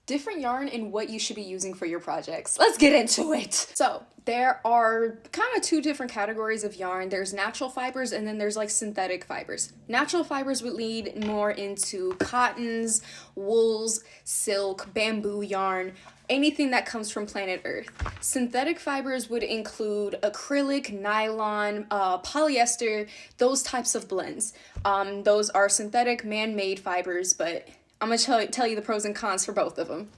different yarn and what you should be using for your projects. Let's get into it. So there are kind of two different categories of yarn. There's natural fibers and then there's like synthetic fibers. Natural fibers would lead more into cottons, wools, silk, bamboo yarn, anything that comes from planet Earth. Synthetic fibers would include acrylic, nylon, polyester, those types of blends. Those are synthetic man-made fibers, but I'm gonna tell you the pros and cons for both of them.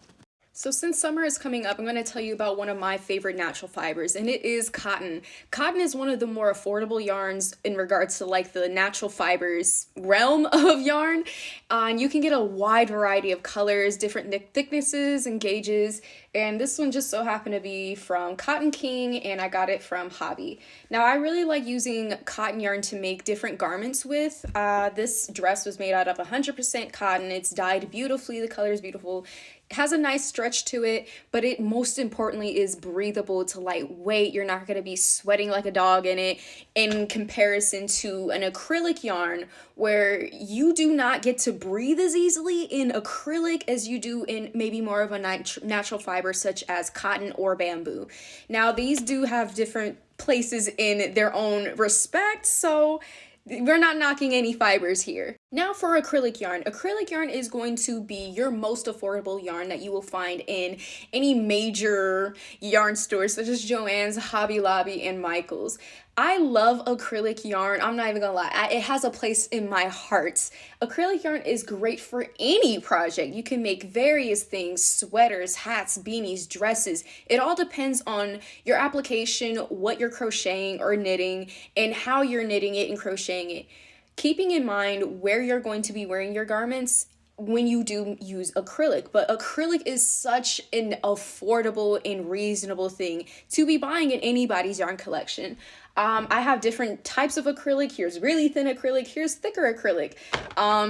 So since summer is coming up, I'm going to tell you about one of my favorite natural fibers, and it is cotton. Cotton is one of the more affordable yarns in regards to like the natural fibers realm of yarn. And you can get a wide variety of colors, different thicknesses and gauges. And this one just so happened to be from Cotton King, and I got it from Hobby. Now, I really like using cotton yarn to make different garments with. This dress was made out of 100% cotton. It's dyed beautifully. The color is beautiful. It has a nice stretch to it, but it most importantly is breathable to lightweight. You're not going to be sweating like a dog in it in comparison to an acrylic yarn where you do not get to breathe as easily in acrylic as you do in maybe more of a natural fiber such as cotton or bamboo. Now, these do have different places in their own respect, so we're not knocking any fibers here. Now for acrylic yarn. Acrylic yarn is going to be your most affordable yarn that you will find in any major yarn stores such as Joann's, Hobby Lobby, and Michael's. I love acrylic yarn. I'm not even gonna lie. It has a place in my heart. Acrylic yarn is great for any project. You can make various things, sweaters, hats, beanies, dresses. It all depends on your application, what you're crocheting or knitting, and how you're knitting it and crocheting it. Keeping in mind where you're going to be wearing your garments when you do use acrylic, but acrylic is such an affordable and reasonable thing to be buying in anybody's yarn collection. I have different types of acrylic. Here's really thin acrylic. Here's thicker acrylic.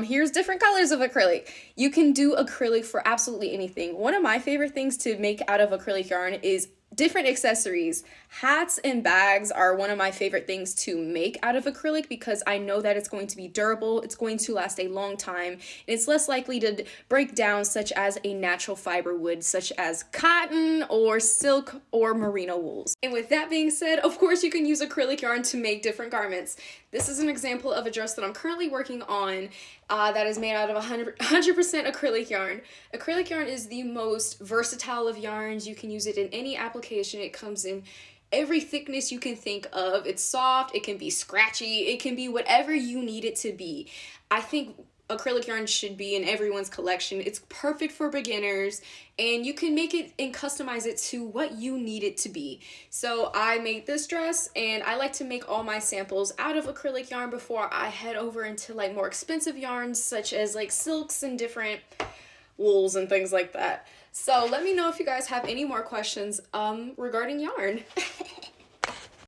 Here's different colors of acrylic. You can do acrylic for absolutely anything. One of my favorite things to make out of acrylic yarn is different accessories. Hats and bags are one of my favorite things to make out of acrylic because I know that it's going to be durable, it's going to last a long time, and it's less likely to break down such as a natural fiber would, such as cotton or silk or merino wools. And with that being said, of course you can use acrylic yarn to make different garments. This is an example of a dress that I'm currently working on that is made out of 100% acrylic yarn. Acrylic yarn is the most versatile of yarns. You can use it in any application. It comes in every thickness you can think of. It's soft, it can be scratchy, it can be whatever you need it to be. I think acrylic yarn should be in everyone's collection. It's perfect for beginners, and you can make it and customize it to what you need it to be. So I made this dress, and I like to make all my samples out of acrylic yarn before I head over into like more expensive yarns such as like silks and different wools and things like that. So let me know if you guys have any more questions regarding yarn.